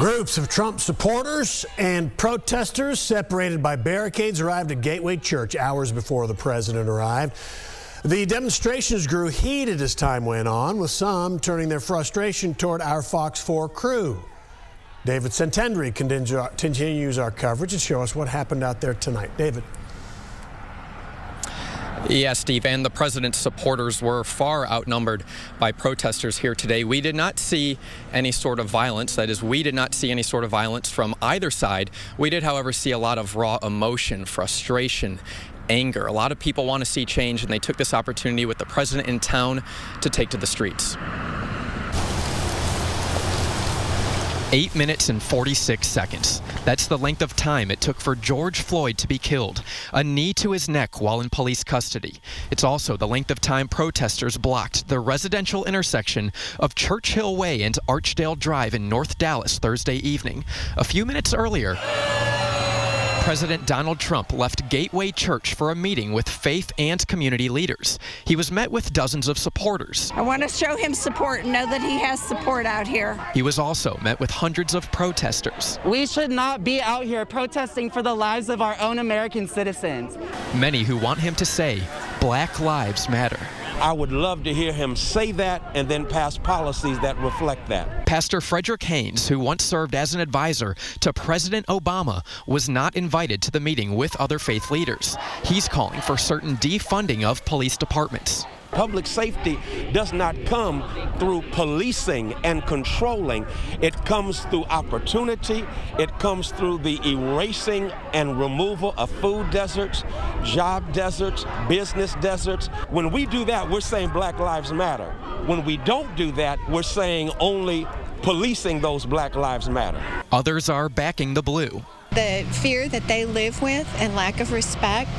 Groups of Trump supporters and protesters separated by barricades arrived at Gateway Church hours before the president arrived. The demonstrations grew heated as time went on, with some turning their frustration toward our Fox 4 crew. David Sentendrey continues our coverage and show us what happened out there tonight. David. Yes, Steve, and the president's supporters were far outnumbered by protesters here today. We did not see any sort of violence. That is, we did not see any sort of violence from either side. We did, however, see a lot of raw emotion, frustration, anger. A lot of people want to see change, and they took this opportunity with the president in town to take to the streets. 8 minutes and 46 seconds. That's the length of time it took for George Floyd to be killed. A knee to his neck while in police custody. It's also the length of time protesters blocked the residential intersection of Churchill Way and Archdale Drive in North Dallas Thursday evening. A few minutes earlier, President Donald Trump left Gateway Church for a meeting with faith and community leaders. He was met with dozens of supporters. I want to show him support and know that he has support out here. He was also met with hundreds of protesters. We should not be out here protesting for the lives of our own American citizens. Many who want him to say, Black Lives Matter. I would love to hear him say that and then pass policies that reflect that. Pastor Frederick Haynes, who once served as an advisor to President Obama, was not invited to the meeting with other faith leaders. He's calling for certain defunding of police departments. Public safety does not come through policing and controlling. It comes through opportunity. It comes through the erasing and removal of food deserts, job deserts, business deserts. When we do that, we're saying Black Lives Matter. When we don't do that, we're saying only policing those Black Lives Matter. Others are backing the blue. The fear that they live with and lack of respect,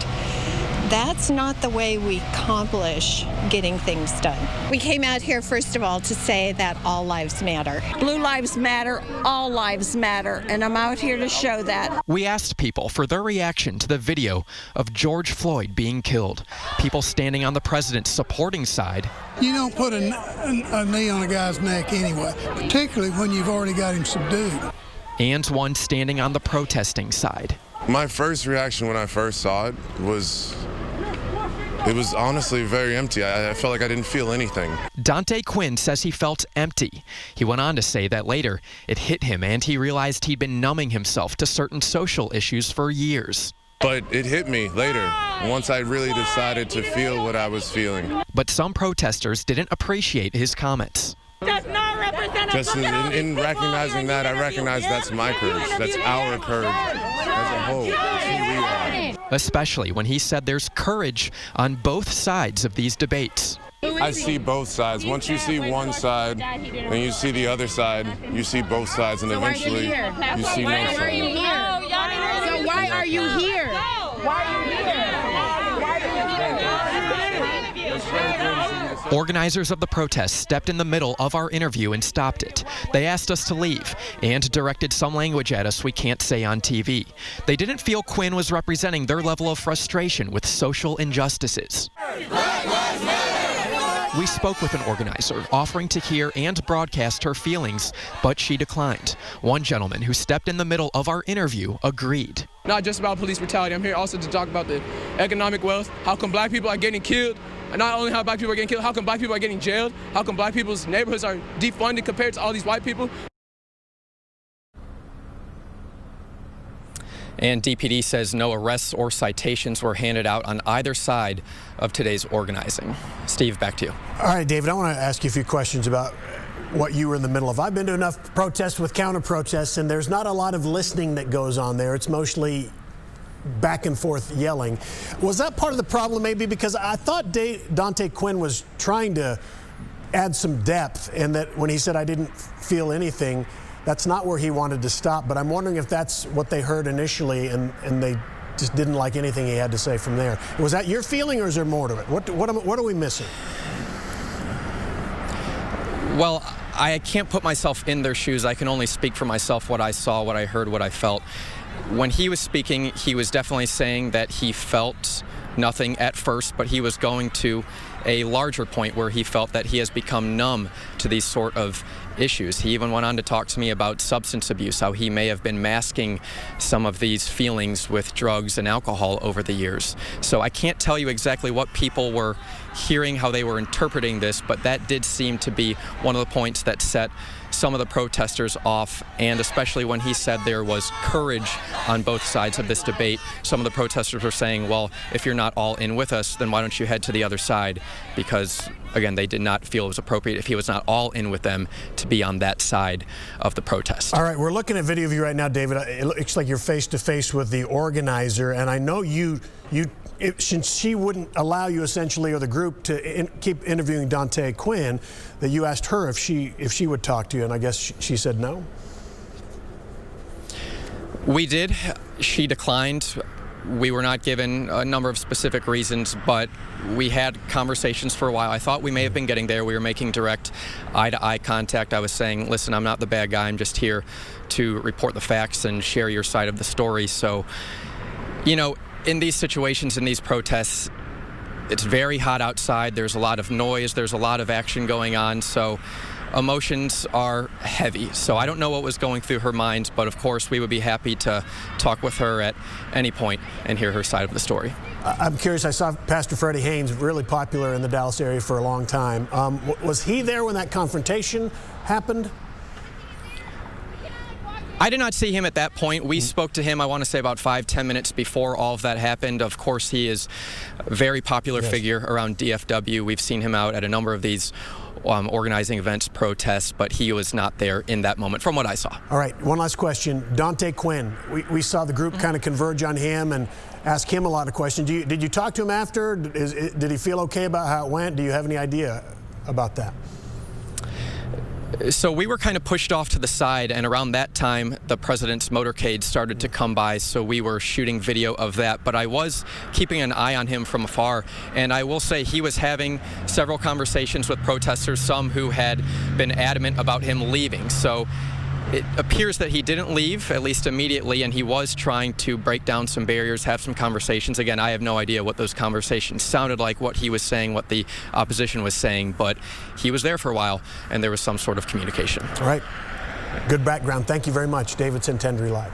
that's not the way we accomplish getting things done. We came out here, first of all, to say that all lives matter. Blue lives matter, all lives matter, and I'm out here to show that. We asked people for their reaction to the video of George Floyd being killed. People standing on the president's supporting side. You don't put a knee on a guy's neck anyway, particularly when you've already got him subdued. And one standing on the protesting side. My first reaction when I first saw it was honestly very empty. I felt like I didn't feel anything. Dante Quinn says he felt empty. He went on to say that later it hit him and he realized he'd been numbing himself to certain social issues for years. But it hit me later, once I really decided to feel what I was feeling. But some protesters didn't appreciate his comments. Does not represent Just in recognizing that, I recognize that's my courage. That's our courage as a whole. That's who we are. Especially when he said there's courage on both sides of these debates. I see both sides. Once you see one side and you see the other side, you see both sides, and eventually you see no side. So why are you here? Why are you here? Organizers of the protest stepped in the middle of our interview and stopped it. They asked us to leave and directed some language at us we can't say on TV. They didn't feel Quinn was representing their level of frustration with social injustices. We spoke with an organizer, offering to hear and broadcast her feelings, but she declined. One gentleman who stepped in the middle of our interview agreed. Not just about police brutality. I'm here also to talk about the economic wealth. How come black people are getting killed? And not only how black people are getting killed, how come black people are getting jailed? How come black people's neighborhoods are defunded compared to all these white people? And DPD says no arrests or citations were handed out on either side of today's organizing. Steve, back to you. All right, David, I want to ask you a few questions about what you were in the middle of. I've been to enough protests with counter-protests, and there's not a lot of listening that goes on there. It's mostly back and forth yelling. Was that part of the problem maybe? Because I thought Dante Quinn was trying to add some depth, and that when he said I didn't feel anything, that's not where he wanted to stop. But I'm wondering if that's what they heard initially, and they just didn't like anything he had to say from there. Was that your feeling, or is there more to it? What are we missing? Well, I can't put myself in their shoes. I can only speak for myself, what I saw, what I heard, what I felt. When he was speaking, he was definitely saying that he felt nothing at first, but he was going to a larger point where he felt that he has become numb to these sort of issues. He even went on to talk to me about substance abuse, how he may have been masking some of these feelings with drugs and alcohol over the years. So I can't tell you exactly what people were hearing, how they were interpreting this, but that did seem to be one of the points that set some of the protesters off, and especially when he said there was courage on both sides of this debate. Some of the protesters were saying, well, if you're not all in with us, then why don't you head to the other side? Because, again, they did not feel it was appropriate, if he was not all in with them, to be on that side of the protest. All right, we're looking at video of you right now, David. It looks like you're face-to-face with the organizer, and I know since she wouldn't allow you, essentially, or the group, to keep interviewing Dante Quinn, that you asked her if she would talk to you, and I guess she said no? We did. She declined. We were not given a number of specific reasons, but we had conversations for a while. I thought we may have been getting there. We were making direct eye-to-eye contact. I was saying, listen, I'm not the bad guy. I'm just here to report the facts and share your side of the story. So, you know, in these situations, in these protests, it's very hot outside. There's a lot of noise. There's a lot of action going on. So emotions are heavy. So I don't know what was going through her mind, but of course we would be happy to talk with her at any point and hear her side of the story. I'm curious, I saw Pastor Freddie Haynes, really popular in the Dallas area for a long time. Was he there when that confrontation happened? I did not see him at that point. We spoke to him, I want to say, about 5-10 minutes before all of that happened. Of course, he is a very popular figure around DFW. We've seen him out at a number of these organizing events, protests, but he was not there in that moment, from what I saw. All right, one last question. Dante Quinn, we saw the group kind of converge on him and ask him a lot of questions. Did you talk to him after? Did he feel okay about how it went? Do you have any idea about that? So we were kind of pushed off to the side, and around that time the president's motorcade started to come by, so we were shooting video of that. But I was keeping an eye on him from afar, and I will say he was having several conversations with protesters, some who had been adamant about him leaving. So it appears that he didn't leave, at least immediately, and he was trying to break down some barriers, have some conversations. Again, I have no idea what those conversations sounded like, what he was saying, what the opposition was saying, but he was there for a while, and there was some sort of communication. All right. Good background. Thank you very much. David Sentendrey live.